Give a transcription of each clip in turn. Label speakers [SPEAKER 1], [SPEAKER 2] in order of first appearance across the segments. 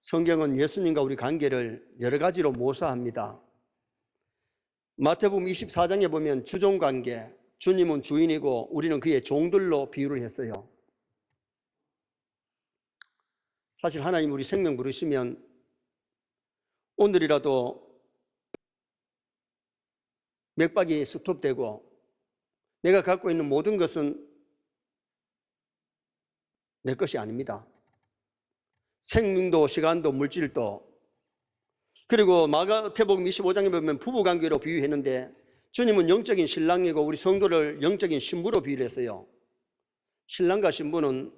[SPEAKER 1] 성경은 예수님과 우리 관계를 여러 가지로 묘사합니다. 마태복음 24장에 보면 주종관계, 주님은 주인이고 우리는 그의 종들로 비유를 했어요. 사실 하나님 우리 생명 부르시면 오늘이라도 맥박이 스톱되고 내가 갖고 있는 모든 것은 내 것이 아닙니다. 생명도 시간도 물질도, 그리고 마가복음 25장에 보면 부부관계로 비유했는데 주님은 영적인 신랑이고 우리 성도를 영적인 신부로 비유를 했어요. 신랑과 신부는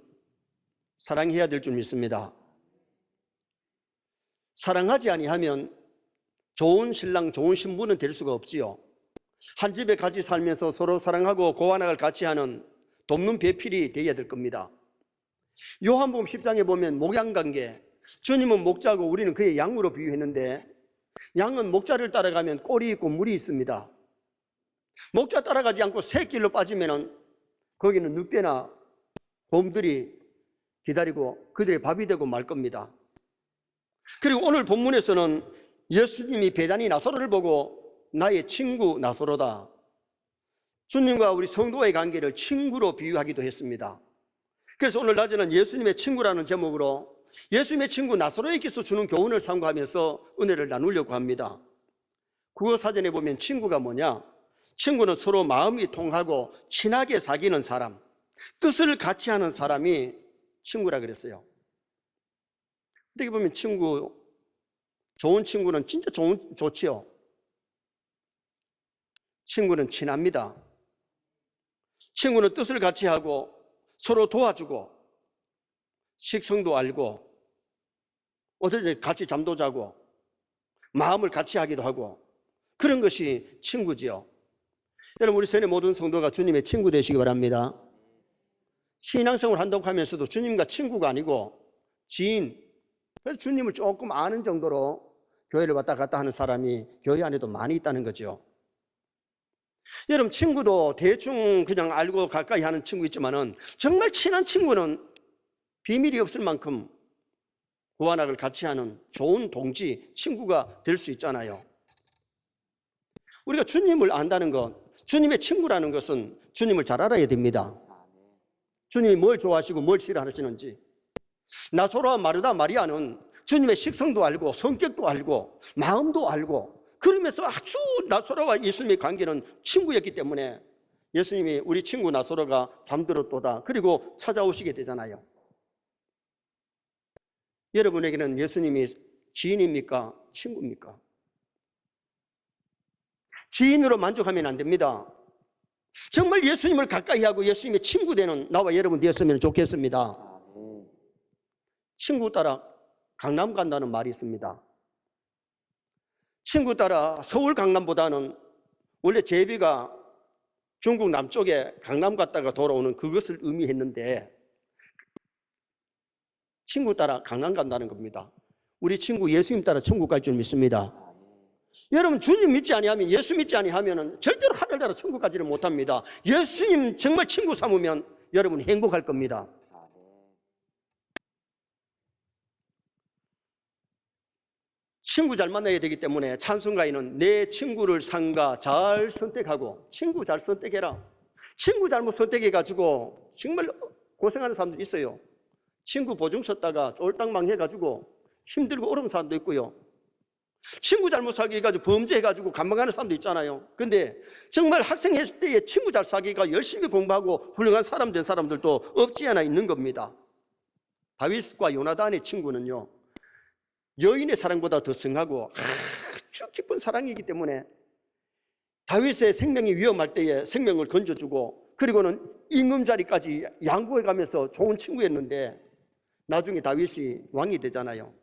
[SPEAKER 1] 사랑해야 될 줄 믿습니다. 사랑하지 아니하면 좋은 신랑, 좋은 신부는 될 수가 없지요. 한 집에 같이 살면서 서로 사랑하고 고환학을 같이 하는 돕는 배필이 되어야 될 겁니다. 요한복음 10장에 보면 목양관계, 주님은 목자고 우리는 그의 양으로 비유했는데 양은 목자를 따라가면 꼴이 있고 물이 있습니다. 목자 따라가지 않고 새길로 빠지면 거기는 늑대나 곰들이 기다리고 그들의 밥이 되고 말 겁니다. 그리고 오늘 본문에서는 예수님이 베다니 나사로를 보고 나의 친구 나사로다, 주님과 우리 성도의 관계를 친구로 비유하기도 했습니다. 그래서 오늘 낮에는 예수님의 친구라는 제목으로 예수님의 친구 나사로에게서 주는 교훈을 삼고하면서 은혜를 나누려고 합니다. 국어사전에 보면 친구가 뭐냐? 친구는 서로 마음이 통하고 친하게 사귀는 사람, 뜻을 같이 하는 사람이 친구라 그랬어요. 어떻게 보면 좋은 친구는 진짜 좋지요. 친구는 친합니다. 친구는 뜻을 같이 하고 서로 도와주고 식성도 알고 어쨌든 같이 잠도 자고 마음을 같이 하기도 하고 그런 것이 친구지요. 여러분, 우리 세뇌 모든 성도가 주님의 친구 되시기 바랍니다. 신앙생활을 한다고 하면서도 주님과 친구가 아니고 지인, 그래서 주님을 조금 아는 정도로 교회를 왔다 갔다 하는 사람이 교회 안에도 많이 있다는 거죠. 여러분, 친구도 대충 그냥 알고 가까이 하는 친구 있지만은 정말 친한 친구는 비밀이 없을 만큼 고환학을 같이 하는 좋은 동지, 친구가 될 수 있잖아요. 우리가 주님을 안다는 것, 주님의 친구라는 것은 주님을 잘 알아야 됩니다. 주님이 뭘 좋아하시고 뭘 싫어하시는지. 나사로와 마르다 마리아는 주님의 식성도 알고 성격도 알고 마음도 알고 그러면서 아주 나사로와 예수님의 관계는 친구였기 때문에 예수님이 우리 친구 나사로가 잠들었도다 그리고 찾아오시게 되잖아요. 여러분에게는 예수님이 지인입니까? 친구입니까? 지인으로 만족하면 안 됩니다. 정말 예수님을 가까이 하고 예수님의 친구 되는 나와 여러분 되었으면 좋겠습니다. 친구 따라 강남 간다는 말이 있습니다. 친구 따라 서울 강남보다는 원래 제비가 중국 남쪽에 강남 갔다가 돌아오는 그것을 의미했는데 친구 따라 강남 간다는 겁니다. 우리 친구 예수님 따라 천국 갈 줄 믿습니다. 여러분, 주님 믿지 아니하면, 예수 믿지 아니하면 절대로 하늘 나라 천국 가지를 못합니다. 예수님 정말 친구 삼으면 여러분 행복할 겁니다. 친구 잘 만나야 되기 때문에 찬송가에는 내 친구를 삼가 잘 선택하고, 친구 잘 선택해라. 친구 잘못 선택해가지고 정말 고생하는 사람들이 있어요. 친구 보증 썼다가 쫄딱망 해가지고 힘들고 어려운 사람도 있고요. 친구 잘못 사귀어가지고 범죄해가지고 감방하는 사람도 있잖아요. 근데 정말 학생했을 때에 친구 잘 사귀가 열심히 공부하고 훌륭한 사람 된 사람들도 없지 않아 있는 겁니다. 다윗과 요나단의 친구는요, 여인의 사랑보다 더 성하고 아주 깊은 사랑이기 때문에 다윗의 생명이 위험할 때에 생명을 건져주고 그리고는 임금자리까지 양보해가면서 좋은 친구였는데 나중에 다윗이 왕이 되잖아요.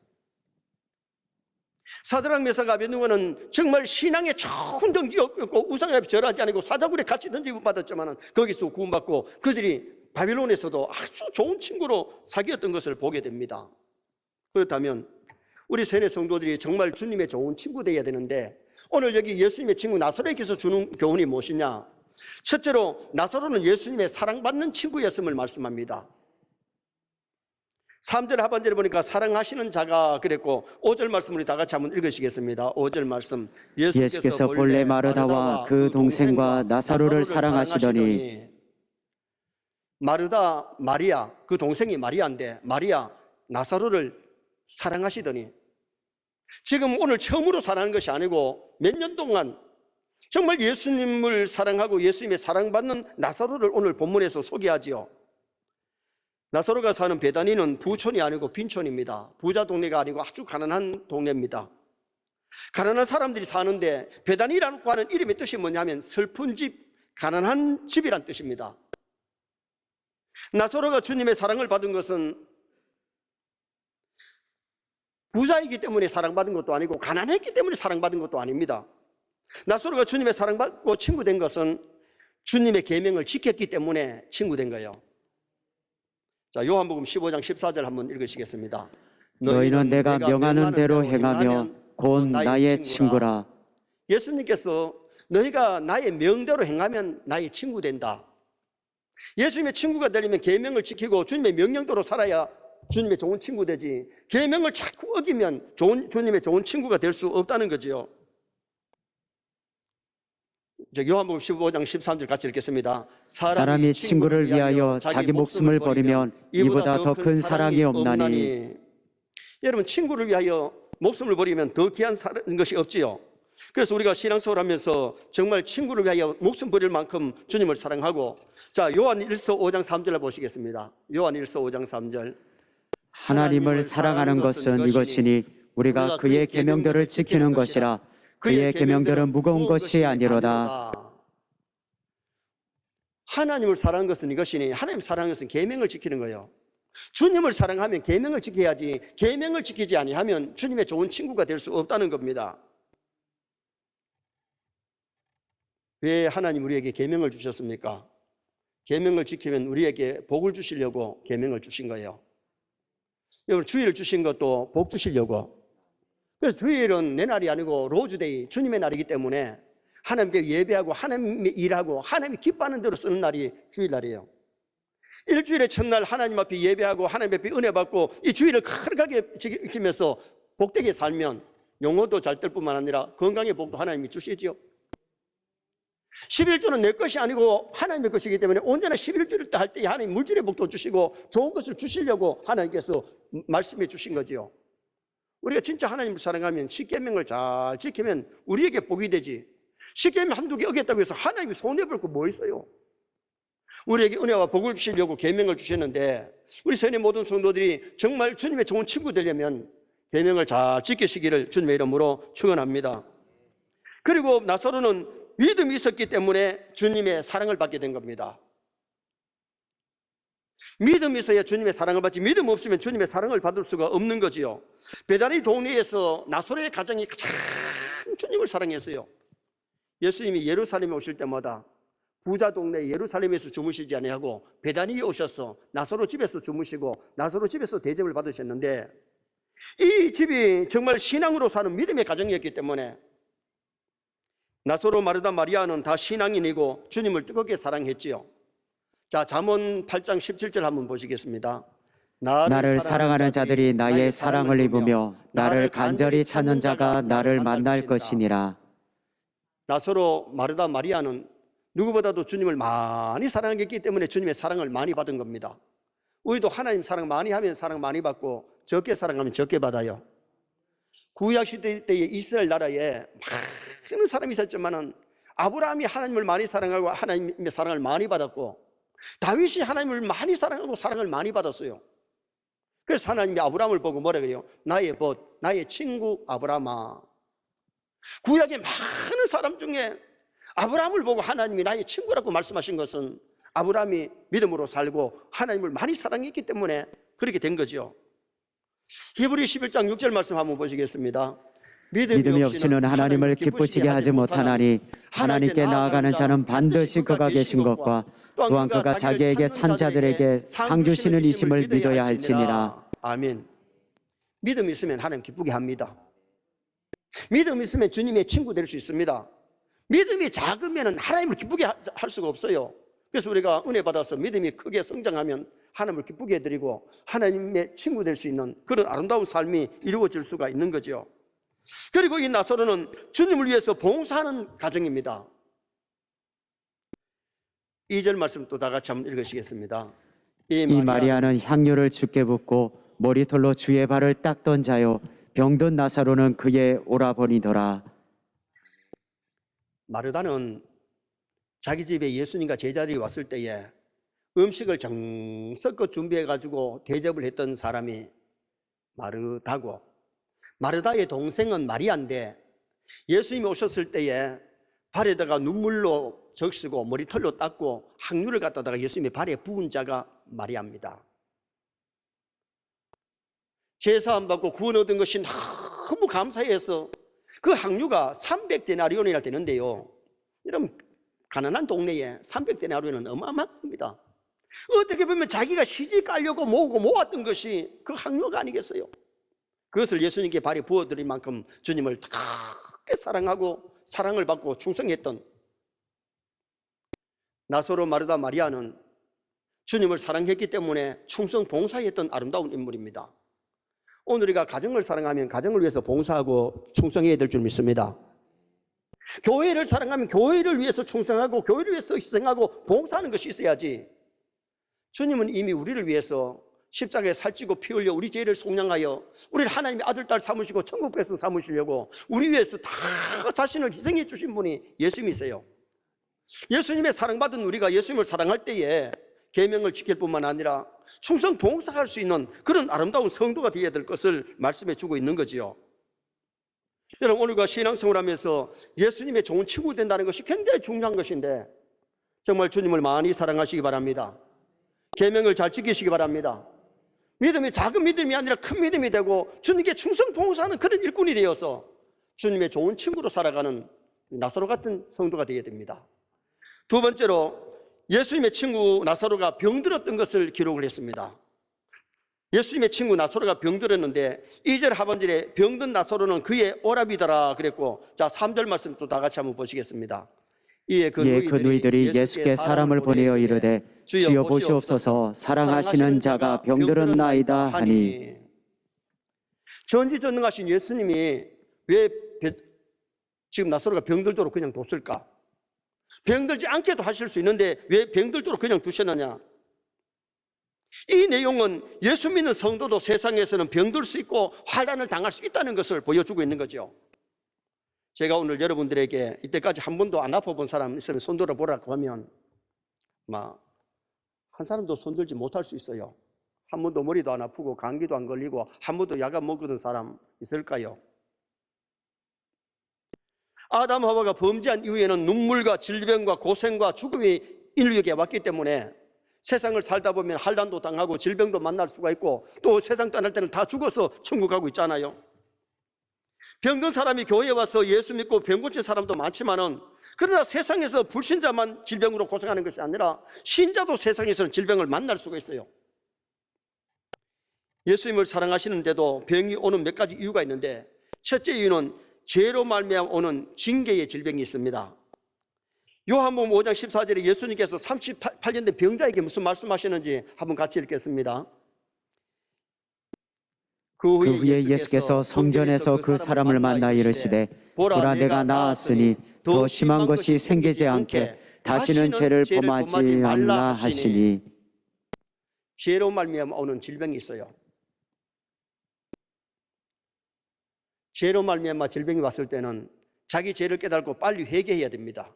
[SPEAKER 1] 사드락 메삭 아벳느고는 정말 신앙에 좋은 덩기였고 우상에 절하지 않고 사자굴에 같이 던지고 받았지만 거기서 구원받고 그들이 바빌론에서도 아주 좋은 친구로 사귀었던 것을 보게 됩니다. 그렇다면 우리 세뇌 성도들이 정말 주님의 좋은 친구 되어야 되는데 오늘 여기 예수님의 친구 나사로에게서 주는 교훈이 무엇이냐? 첫째로 나사로는 예수님의 사랑받는 친구였음을 말씀합니다. 3절 하반절에 보니까 사랑하시는 자가 그랬고 5절 말씀 우리 다 같이 한번 읽으시겠습니다. 5절 말씀
[SPEAKER 2] 예수께서 본래 마르다와 그 동생과 나사로를 사랑하시더니
[SPEAKER 1] 마르다 마리아 그 동생이 마리아인데 마리아 나사로를 사랑하시더니 지금 오늘 처음으로 사랑하는 것이 아니고 몇 년 동안 정말 예수님을 사랑하고 예수님의 사랑받는 나사로를 오늘 본문에서 소개하지요. 나사로가 사는 베다니는 부촌이 아니고 빈촌입니다. 부자 동네가 아니고 아주 가난한 동네입니다. 가난한 사람들이 사는데 베다니라고 하는 이름의 뜻이 뭐냐면 슬픈 집, 가난한 집이란 뜻입니다. 나사로가 주님의 사랑을 받은 것은 부자이기 때문에 사랑받은 것도 아니고 가난했기 때문에 사랑받은 것도 아닙니다. 나사로가 주님의 사랑받고 친구된 것은 주님의 계명을 지켰기 때문에 친구된 거예요. 자, 요한복음 15장 14절 한번 읽으시겠습니다.
[SPEAKER 2] 너희는 내가 명하는 대로 행하며 곧 나의 친구라.
[SPEAKER 1] 예수님께서 너희가 나의 명대로 행하면 나의 친구 된다. 예수님의 친구가 되려면 계명을 지키고 주님의 명령대로 살아야 주님의 좋은 친구 되지, 계명을 자꾸 어기면 주님의 좋은 친구가 될 수 없다는 거지요. 요한복음 15장 13절 같이 읽겠습니다.
[SPEAKER 2] 사람이 친구를 위하여 자기 목숨을 버리면 이보다 더 큰 사랑이 없나니.
[SPEAKER 1] 여러분, 친구를 위하여 목숨을 버리면 더 귀한 것이 없지요. 그래서 우리가 신앙생활 하면서 정말 친구를 위하여 목숨 버릴 만큼 주님을 사랑하고, 자, 요한 1서 5장 3절을 보시겠습니다. 요한 1서 5장 3절.
[SPEAKER 2] 하나님을 사랑하는 것은 이것이니 우리가 그의 계명들을 지키는 것이라. 그의 계명들은 무거운 것이 아니로다.
[SPEAKER 1] 하나님을 사랑하는 것은 이것이니, 하나님 사랑하는 것은 계명을 지키는 거예요. 주님을 사랑하면 계명을 지켜야지, 계명을 지키지 아니하면 주님의 좋은 친구가 될 수 없다는 겁니다. 왜 하나님 우리에게 계명을 주셨습니까? 계명을 지키면 우리에게 복을 주시려고 계명을 주신 거예요. 여러분, 주일을 주신 것도 복 주시려고. 그래서 주일은 내 날이 아니고 로즈데이, 주님의 날이기 때문에 하나님께 예배하고 하나님의 일하고 하나님이 기뻐하는 대로 쓰는 날이 주일날이에요. 일주일의 첫날 하나님 앞에 예배하고 하나님 앞에 은혜 받고 이 주일을 거룩하게 지키면서 복되게 살면 영혼도 잘 될 뿐만 아니라 건강의 복도 하나님이 주시지요. 11조는 내 것이 아니고 하나님의 것이기 때문에 언제나 11조를 할 때 하나님 물질의 복도 주시고 좋은 것을 주시려고 하나님께서 말씀해 주신 거지요. 우리가 진짜 하나님을 사랑하면 십계명을 잘 지키면 우리에게 복이 되지, 십계명 한두 개 어겼다고 해서 하나님이 손해볼 거 뭐 있어요? 우리에게 은혜와 복을 주시려고 계명을 주셨는데, 우리 선의 모든 성도들이 정말 주님의 좋은 친구 되려면 계명을 잘 지키시기를 주님의 이름으로 축원합니다. 그리고 나사로는 믿음이 있었기 때문에 주님의 사랑을 받게 된 겁니다. 믿음이 있어야 주님의 사랑을 받지, 믿음 없으면 주님의 사랑을 받을 수가 없는 거지요. 베다니 동네에서 나사로의 가정이 가장 주님을 사랑했어요. 예수님이 예루살렘에 오실 때마다 부자 동네 예루살렘에서 주무시지 아니하고 베다니에 오셔서 나사로 집에서 주무시고 나사로 집에서 대접을 받으셨는데, 이 집이 정말 신앙으로 사는 믿음의 가정이었기 때문에 나사로, 마르다, 마리아는 다 신앙인이고 주님을 뜨겁게 사랑했지요. 자, 잠언 8장 17절 한번 보시겠습니다.
[SPEAKER 2] 나를 사랑하는 자들이 나의 사랑을 입으며 나를 간절히 찾는 자가 나를 만날 것이니라.
[SPEAKER 1] 나사로, 마르다, 마리아는 누구보다도 주님을 많이 사랑했기 때문에 주님의 사랑을 많이 받은 겁니다. 우리도 하나님 사랑 많이 하면 사랑 많이 받고 적게 사랑하면 적게 받아요. 구약시대 때의 이스라엘 나라에 많은 사람이 있었지만 아브라함이 하나님을 많이 사랑하고 하나님의 사랑을 많이 받았고, 다윗이 하나님을 많이 사랑하고 사랑을 많이 받았어요. 그래서 하나님이 아브라함을 보고 뭐라 그래요? 나의 벗, 나의 친구 아브라함아. 구약의 많은 사람 중에 아브라함을 보고 하나님이 나의 친구라고 말씀하신 것은 아브라함이 믿음으로 살고 하나님을 많이 사랑했기 때문에 그렇게 된 거죠. 히브리 11장 6절 말씀 한번 보시겠습니다.
[SPEAKER 2] 믿음이 없이는 하나님을 기쁘시게 하지 못하나니 하나님께 나아가는 자는 반드시 그가 계신 것과 또한 그가 자기에게 찬 자들에게 상 주시는 이심을 믿어야 할지니라.
[SPEAKER 1] 아멘. 믿음이 있으면 하나님 기쁘게 합니다. 믿음이 있으면 주님의 친구 될 수 있습니다. 믿음이 작으면 하나님을 기쁘게 할 수가 없어요. 그래서 우리가 은혜 받아서 믿음이 크게 성장하면 하나님을 기쁘게 해드리고 하나님의 친구 될 수 있는 그런 아름다운 삶이 이루어질 수가 있는 거죠. 그리고 이 나사로는 주님을 위해서 봉사하는 가정입니다. 2절 말씀 또 다 같이 한번 읽으시겠습니다.
[SPEAKER 2] 이 마리아는 향료를 주께 붓고 머리털로 주의 발을 닦던 자요 병든 나사로는 그의 오라버니더라.
[SPEAKER 1] 마르다는 자기 집에 예수님과 제자들이 왔을 때에 음식을 정성껏 준비해 가지고 대접을 했던 사람이 마르다고, 마르다의 동생은 마리아인데 예수님이 오셨을 때에 발에다가 눈물로 적시고 머리털로 닦고 향유를 갖다가 예수님의 발에 부은 자가 마리아입니다. 제사함 받고 구원 얻은 것이 너무 감사해서 그 향유가 300데나리온이나 되는데요, 이런 가난한 동네에 300데나리온은 어마어마합니다. 어떻게 보면 자기가 시집 가려고 모으고 모았던 것이 그 향유가 아니겠어요? 그것을 예수님께 발에 부어드릴 만큼 주님을 크게 사랑하고 사랑을 받고 충성했던 나사로, 마르다, 마리아는 주님을 사랑했기 때문에 충성 봉사했던 아름다운 인물입니다. 오늘 우리가 가정을 사랑하면 가정을 위해서 봉사하고 충성해야 될 줄 믿습니다. 교회를 사랑하면 교회를 위해서 충성하고 교회를 위해서 희생하고 봉사하는 것이 있어야지. 주님은 이미 우리를 위해서 십자가에 살찌고 피 흘려 우리 죄를 속량하여 우리를 하나님의 아들, 딸 삼으시고 천국 백성 삼으시려고 우리 위해서 다 자신을 희생해 주신 분이 예수님이세요. 예수님의 사랑받은 우리가 예수님을 사랑할 때에 계명을 지킬 뿐만 아니라 충성 봉사할 수 있는 그런 아름다운 성도가 되어야 될 것을 말씀해 주고 있는 거지요. 여러분, 오늘과 신앙생활 하면서 예수님의 좋은 친구 된다는 것이 굉장히 중요한 것인데 정말 주님을 많이 사랑하시기 바랍니다. 계명을 잘 지키시기 바랍니다. 믿음이 작은 믿음이 아니라 큰 믿음이 되고 주님께 충성 봉사하는 그런 일꾼이 되어서 주님의 좋은 친구로 살아가는 나사로 같은 성도가 되어야 됩니다. 두 번째로, 예수님의 친구 나사로가 병들었던 것을 기록을 했습니다. 예수님의 친구 나사로가 병들었는데 2절 하반절에 병든 나사로는 그의 오라비더라 그랬고, 자 3절 말씀 또 다 같이 한번 보시겠습니다. 이에 그
[SPEAKER 2] 누이들이 예수께 사람을 보내어 이르되 주여 보시옵소서, 사랑하시는 자가 병들었나이다 하니.
[SPEAKER 1] 전지전능하신 예수님이 왜 지금 나사로가 병들도록 그냥 뒀을까? 병들지 않게도 하실 수 있는데 왜 병들도록 그냥 두셨느냐? 이 내용은 예수 믿는 성도도 세상에서는 병들 수 있고 환난을 당할 수 있다는 것을 보여주고 있는 거죠. 제가 오늘 여러분들에게 이때까지 한 번도 안 아파본 사람 있으면 손들어 보라고 하면 한 사람도 손들지 못할 수 있어요. 한 번도 머리도 안 아프고 감기도 안 걸리고 한 번도 약 안 먹는 사람 있을까요? 아담 하와가 범죄한 이후에는 눈물과 질병과 고생과 죽음이 인류에게 왔기 때문에 세상을 살다 보면 환난도 당하고 질병도 만날 수가 있고 또 세상 떠날 때는 다 죽어서 천국 가고 있잖아요. 병든 사람이 교회에 와서 예수 믿고 병 고친 사람도 많지만은, 그러나 세상에서 불신자만 질병으로 고생하는 것이 아니라 신자도 세상에서는 질병을 만날 수가 있어요. 예수님을 사랑하시는데도 병이 오는 몇 가지 이유가 있는데, 첫째 이유는 죄로 말미암아 오는 징계의 질병이 있습니다. 요한복음 5장 14절에 예수님께서 38년 된 병자에게 무슨 말씀하시는지 한번 같이 읽겠습니다.
[SPEAKER 2] 그 후에 예수께서 성전에서 그 사람을 만나 이르시되 보라, 내가 나았으니 더 심한 것이 생기지 않게 다시는 죄를 범하지 말라 하시니.
[SPEAKER 1] 죄로 말미암아 오는 질병이 있어요. 죄로 말미암아 질병이 왔을 때는 자기 죄를 깨닫고 빨리 회개해야 됩니다.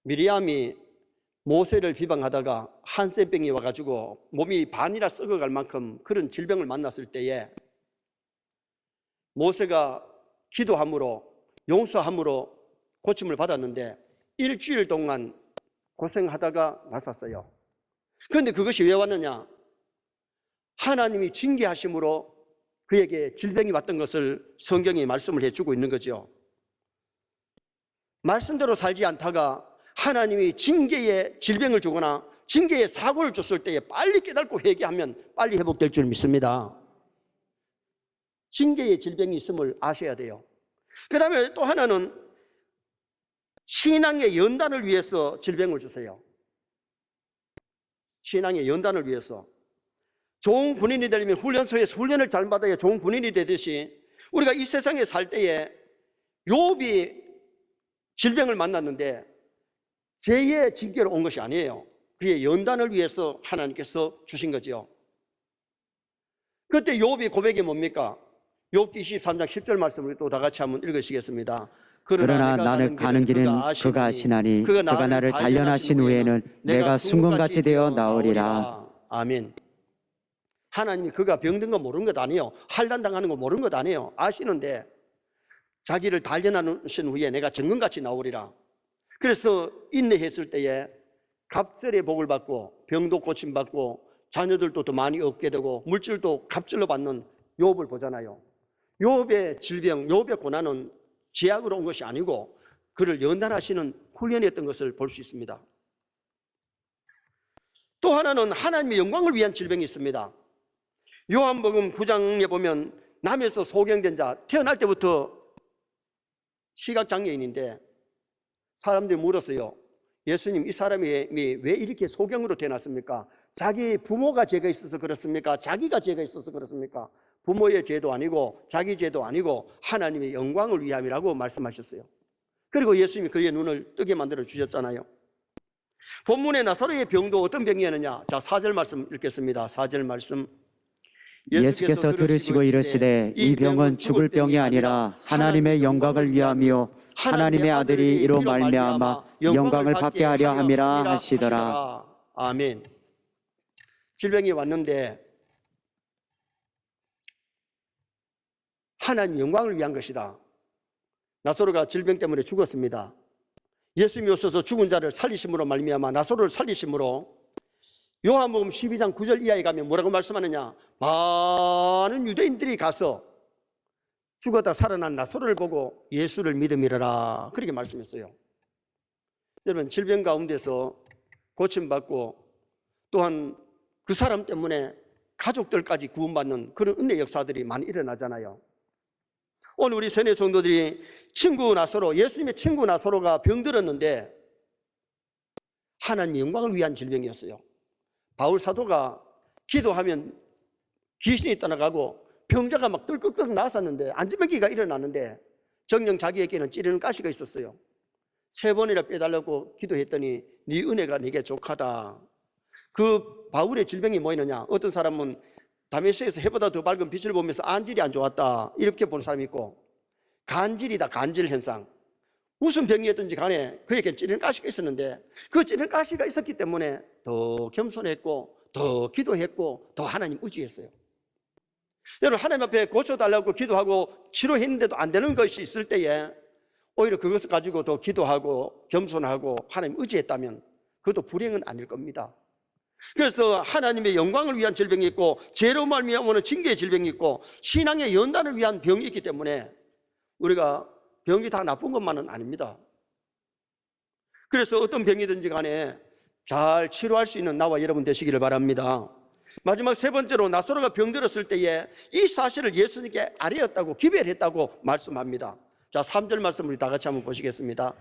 [SPEAKER 1] 미리암이 모세를 비방하다가 한센병이 와가지고 몸이 반이라 썩어갈 만큼 그런 질병을 만났을 때에 모세가 기도함으로 용서함으로 고침을 받았는데 일주일 동안 고생하다가 났었어요. 그런데 그것이 왜 왔느냐? 하나님이 징계하심으로 그에게 질병이 왔던 것을 성경이 말씀을 해주고 있는 거죠. 말씀대로 살지 않다가 하나님이 징계의 질병을 주거나 징계의 사고를 줬을 때에 빨리 깨닫고 회개하면 빨리 회복될 줄 믿습니다. 징계의 질병이 있음을 아셔야 돼요. 그 다음에 또 하나는 신앙의 연단을 위해서 질병을 주세요. 신앙의 연단을 위해서. 좋은 군인이 되려면 훈련소에서 훈련을 잘 받아야 좋은 군인이 되듯이 우리가 이 세상에 살 때에 욥이 질병을 만났는데 죄의 징계로 온 것이 아니에요. 그의 연단을 위해서 하나님께서 주신 거지요. 그때 욥이 고백이 뭡니까? 욥기 23장 10절 말씀을 또 다 같이 한번 읽으시겠습니다.
[SPEAKER 2] 그러나 나는 가는 길은 그가 아시나니 그가 나를 단련하신 후에는 내가 순금같이 되어 나오리라.
[SPEAKER 1] 아멘. 하나님이 그가 병든 거 모르는 것 아니에요. 환난당하는 거 모르는 것 아니에요. 아시는데 자기를 단련하신 후에 내가 정금같이 나오리라. 그래서 인내했을 때에 갑절의 복을 받고 병도 고침받고 자녀들도 더 많이 얻게 되고 물질도 갑절로 받는 욥을 보잖아요. 욥의 질병, 욥의 고난은 제약으로 온 것이 아니고 그를 연단하시는 훈련이었던 것을 볼 수 있습니다. 또 하나는 하나님의 영광을 위한 질병이 있습니다. 요한복음 9장에 보면 남에서 소경된 자, 태어날 때부터 시각장애인인데 사람들이 물었어요. 예수님, 이 사람이 왜 이렇게 소경으로 태어났습니까? 자기 부모가 죄가 있어서 그렇습니까? 자기가 죄가 있어서 그렇습니까? 부모의 죄도 아니고 자기 죄도 아니고 하나님의 영광을 위함이라고 말씀하셨어요. 그리고 예수님이 그의 눈을 뜨게 만들어 주셨잖아요. 본문에 나사로의 병도 어떤 병이었느냐? 자, 4절 말씀 읽겠습니다. 4절 말씀.
[SPEAKER 2] 예수께서 들으시고 이르시되 이 병은 죽을 병이 아니라 하나님의 영광을 위함이요 하나님의 아들이 이로 말미암아 영광을 받게 하려 함이라 하시더라.
[SPEAKER 1] 아멘. 질병이 왔는데 하나님 영광을 위한 것이다. 나사로가 질병 때문에 죽었습니다. 예수님이 오셔서 죽은 자를 살리심으로 말미암아 나사로를 살리심으로 요한복음 12장 9절 이하에 가면 뭐라고 말씀하느냐? 많은 유대인들이 가서 죽었다 살아난 나사로를 보고 예수를 믿음이라 그렇게 말씀했어요. 여러분, 질병 가운데서 고침받고 또한 그 사람 때문에 가족들까지 구원받는 그런 은혜 역사들이 많이 일어나잖아요. 오늘 우리 세뇌 성도들이 친구 나사로, 예수님의 친구 나사로가 병들었는데 하나님의 영광을 위한 질병이었어요. 바울 사도가 기도하면 귀신이 떠나가고 병자가 막 뜰꺽뜰꺽 나왔었는데 안진뱅이가 일어났는데 정녕 자기에게는 찌르는 가시가 있었어요. 3번이나 빼달라고 기도했더니 네 은혜가 네게 족하다. 그 바울의 질병이 뭐였느냐? 어떤 사람은 다메섹에서 해보다 더 밝은 빛을 보면서 안질이 안 좋았다 이렇게 보는 사람이 있고, 간질이다, 간질 현상. 무슨 병이었든지 간에 그에게 찌르는 가시가 있었는데 그 찌르는 가시가 있었기 때문에 더 겸손했고 더 기도했고 더 하나님 의지했어요. 여러분, 하나님 앞에 고쳐달라고 기도하고 치료했는데도 안 되는 것이 있을 때에 오히려 그것을 가지고 더 기도하고 겸손하고 하나님 의지했다면 그것도 불행은 아닐 겁니다. 그래서 하나님의 영광을 위한 질병이 있고 죄로 말미암아 징계의 질병이 있고 신앙의 연단을 위한 병이 있기 때문에 우리가 병이 다 나쁜 것만은 아닙니다. 그래서 어떤 병이든지 간에 잘 치료할 수 있는 나와 여러분 되시기를 바랍니다. 마지막 3번째로 나사로가 병들었을 때에 이 사실을 예수님께 아뢰었다고 기별했다고 말씀합니다. 자, 3절 말씀을 다 같이 한번 보시겠습니다.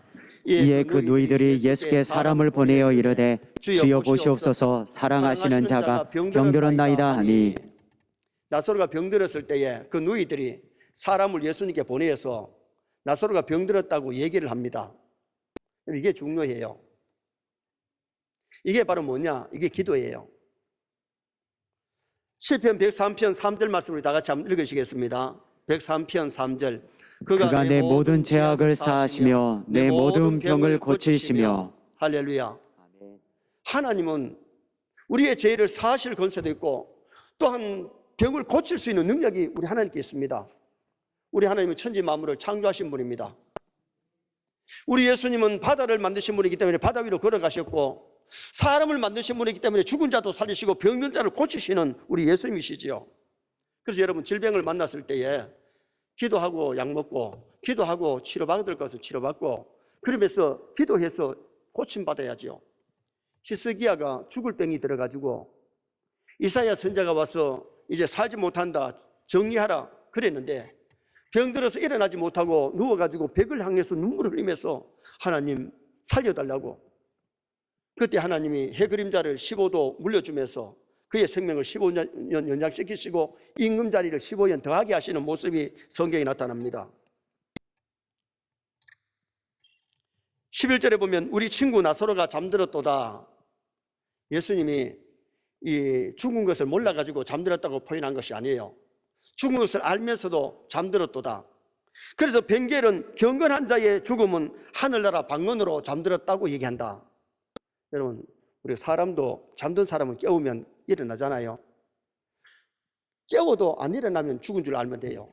[SPEAKER 2] 이에 그 누이들이 예수께 사람을 보내어 이르되 주여 보시옵소서 사랑하시는 자가 병들었나이다 하니.
[SPEAKER 1] 나사로가 병들었을 때에 그 누이들이 사람을 예수님께 보내어서 나사로가 병들었다고 얘기를 합니다. 이게 중요해요. 이게 바로 뭐냐? 이게 기도예요. 시편 103편 3절 말씀을 다 같이 한번 읽으시겠습니다. 103편 3절.
[SPEAKER 2] 그가 내 모든 죄악을 사하시며 내 모든 병을 고치시며.
[SPEAKER 1] 할렐루야. 하나님은 우리의 죄를 사하실 권세도 있고 또한 병을 고칠 수 있는 능력이 우리 하나님께 있습니다. 우리 하나님은 천지 만물을 창조하신 분입니다. 우리 예수님은 바다를 만드신 분이기 때문에 바다 위로 걸어가셨고, 사람을 만드신 분이기 때문에 죽은 자도 살리시고 병든 자를 고치시는 우리 예수님이시지요. 그래서 여러분, 질병을 만났을 때에 기도하고 약 먹고 기도하고 치료받을 것은 치료받고 그러면서 기도해서 고침받아야지요. 히스기야가 죽을 병이 들어가지고 이사야 선지자가 와서 이제 살지 못한다, 정리하라 그랬는데 병들어서 일어나지 못하고 누워가지고 벽을 향해서 눈물을 흘리면서 하나님 살려달라고. 그때 하나님이 해 그림자를 15도 물려주면서 그의 생명을 15년 연장시키시고 임금자리를 15년 더하게 하시는 모습이 성경에 나타납니다. 11절에 보면 우리 친구 나사로가 잠들었도다. 예수님이 이 죽은 것을 몰라가지고 잠들었다고 표현한 것이 아니에요. 죽은 것을 알면서도 잠들었도다. 그래서 벤겔은 경건한 자의 죽음은 하늘나라 방문으로 잠들었다고 얘기한다. 여러분, 우리 사람도 잠든 사람은 깨우면 일어나잖아요. 깨워도 안 일어나면 죽은 줄 알면 돼요.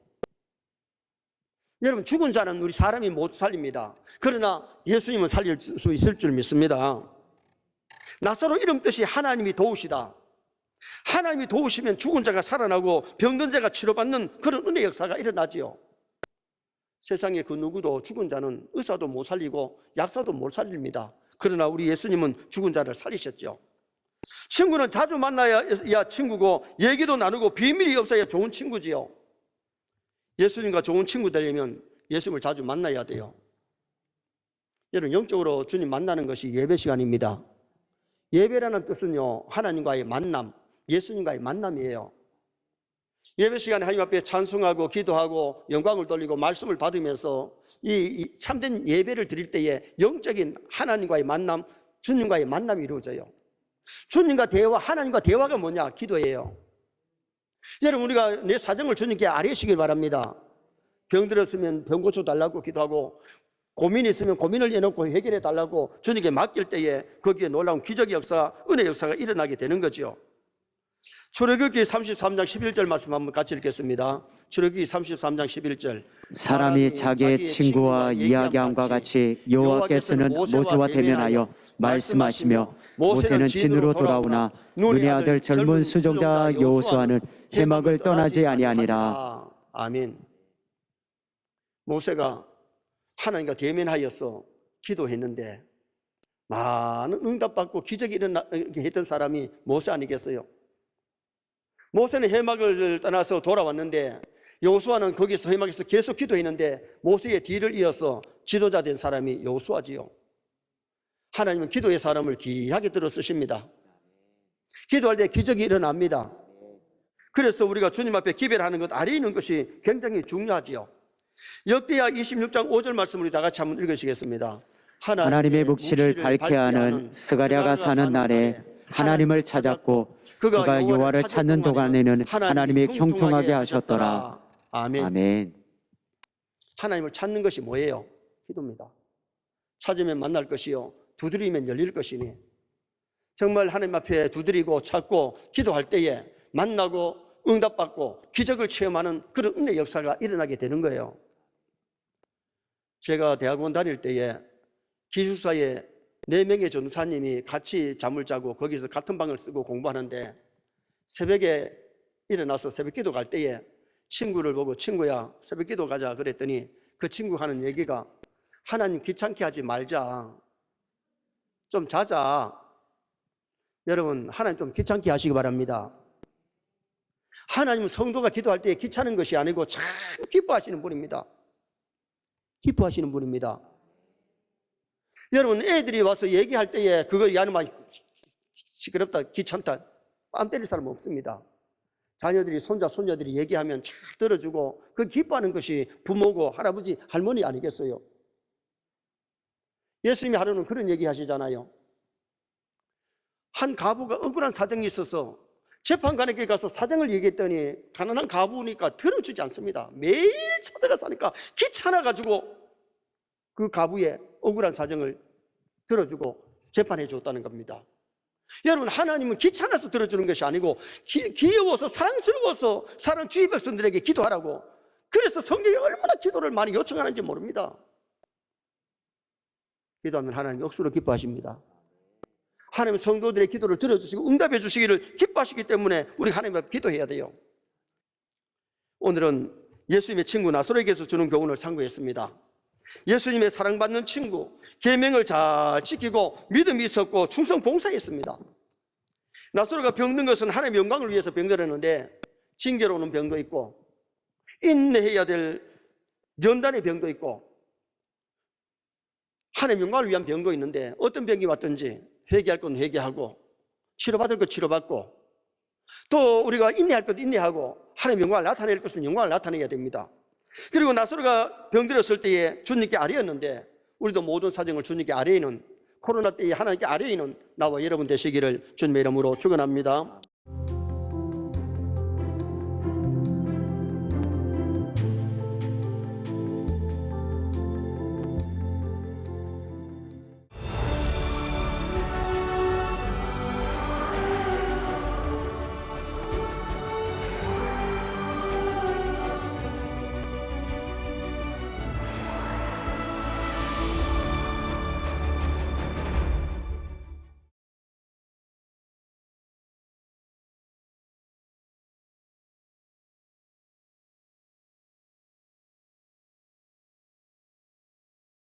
[SPEAKER 1] 여러분, 죽은 자는 우리 사람이 못 살립니다. 그러나 예수님은 살릴 수 있을 줄 믿습니다. 나사로 이름 뜻이 하나님이 도우시다. 하나님이 도우시면 죽은 자가 살아나고 병든 자가 치료받는 그런 은혜 역사가 일어나지요. 세상에 그 누구도 죽은 자는 의사도 못 살리고 약사도 못 살립니다. 그러나 우리 예수님은 죽은 자를 살리셨죠. 친구는 자주 만나야 친구고 얘기도 나누고 비밀이 없어야 좋은 친구지요. 예수님과 좋은 친구 되려면 예수님을 자주 만나야 돼요. 여러분, 영적으로 주님 만나는 것이 예배 시간입니다. 예배라는 뜻은요, 하나님과의 만남, 예수님과의 만남이에요. 예배 시간에 하나님 앞에 찬송하고 기도하고 영광을 돌리고 말씀을 받으면서 이 참된 예배를 드릴 때에 영적인 하나님과의 만남, 주님과의 만남이 이루어져요. 주님과 대화, 하나님과 대화가 뭐냐? 기도예요. 여러분, 우리가 내 사정을 주님께 아뢰시길 바랍니다. 병 들었으면 병 고쳐달라고 기도하고, 고민이 있으면 고민을 내놓고 해결해 달라고 주님께 맡길 때에 거기에 놀라운 기적의 역사, 은혜 역사가 일어나게 되는 거죠. 출애굽기 33장 11절 말씀 한번 같이 읽겠습니다. 출애굽기 33장 11절.
[SPEAKER 2] 사람이 자기의 친구와 이야기함과 같이 여호와께서는 모세와 대면하여 말씀하시며 모세는 진으로 돌아오나 눈의 아들 젊은 수종자 여호수아는 해막을 떠나지 아니하니라.
[SPEAKER 1] 아멘. 모세가 하나님과 대면하여서 기도했는데 많은 응답받고 기적이 일어나게 했던 사람이 모세 아니겠어요? 모세는 해막을 떠나서 돌아왔는데 여호수아는 거기서 해막에서 계속 기도했는데 모세의 뒤를 이어서 지도자 된 사람이 여호수아지요. 하나님은 기도의 사람을 귀하게 들어 쓰십니다. 기도할 때 기적이 일어납니다. 그래서 우리가 주님 앞에 기별하는 것, 아뢰는 것이 굉장히 중요하지요. 역대하 26장 5절 말씀 우리 다 같이 한번 읽으시겠습니다.
[SPEAKER 2] 하나님의 묵시를 밝게 하는 스가랴가 사는 날에 하나님을 찾았고 그가 여호와를 찾는 동안에는 하나님이 형통하게 하셨더라.
[SPEAKER 1] 아멘.
[SPEAKER 2] 아멘.
[SPEAKER 1] 하나님을 찾는 것이 뭐예요? 기도입니다. 찾으면 만날 것이요 두드리면 열릴 것이니, 정말 하나님 앞에 두드리고 찾고 기도할 때에 만나고 응답받고 기적을 체험하는 그런 은혜 역사가 일어나게 되는 거예요. 제가 대학원 다닐 때에 기숙사에 4명의 전사님이 같이 잠을 자고 거기서 같은 방을 쓰고 공부하는데, 새벽에 일어나서 새벽기도 갈 때에 친구를 보고 친구야 새벽기도 가자 그랬더니 그 친구가 하는 얘기가, 하나님 귀찮게 하지 말자, 좀 자자. 여러분, 하나님 좀 귀찮게 하시기 바랍니다. 하나님은 성도가 기도할 때 귀찮은 것이 아니고 참 기뻐하시는 분입니다. 기뻐하시는 분입니다. 여러분, 애들이 와서 얘기할 때에 그거 야는 막 시끄럽다, 귀찮다, 뺨 때릴 사람 없습니다. 자녀들이, 손자, 손녀들이 얘기하면 잘 들어주고 그 기뻐하는 것이 부모고 할아버지, 할머니 아니겠어요? 예수님이 하루는 그런 얘기 하시잖아요. 한 가부가 억울한 사정이 있어서 재판관에게 가서 사정을 얘기했더니 가난한 가부니까 들어주지 않습니다. 매일 찾아가서 하니까 귀찮아가지고 그 가부의 억울한 사정을 들어주고 재판해 줬다는 겁니다. 여러분, 하나님은 귀찮아서 들어주는 것이 아니고 귀여워서 사랑스러워서 사랑 주위 백성들에게 기도하라고. 그래서 성경이 얼마나 기도를 많이 요청하는지 모릅니다. 기도하면 하나님 억수로 기뻐하십니다. 하나님 성도들의 기도를 들어주시고 응답해 주시기를 기뻐하시기 때문에 우리 하나님 앞에 기도해야 돼요. 오늘은 예수님의 친구 나사로에게서 주는 교훈을 상고했습니다. 예수님의 사랑받는 친구, 계명을 잘 지키고 믿음이 있었고 충성 봉사했습니다. 나사로가 병든 것은 하나님의 영광을 위해서 병들었는데, 징계로는 병도 있고 인내해야 될 연단의 병도 있고 하나님의 영광을 위한 병도 있는데, 어떤 병이 왔든지 회개할 건 회개하고 치료받을 것 치료받고 또 우리가 인내할 것 인내하고 하나님의 영광을 나타낼 것은 영광을 나타내야 됩니다. 그리고 나사로가 병들었을 때에 주님께 아뢰었는데 우리도 모든 사정을 주님께 아뢰는 코로나 때에 하나님께 아뢰는 나와 여러분 되시기를 주님의 이름으로 축원합니다.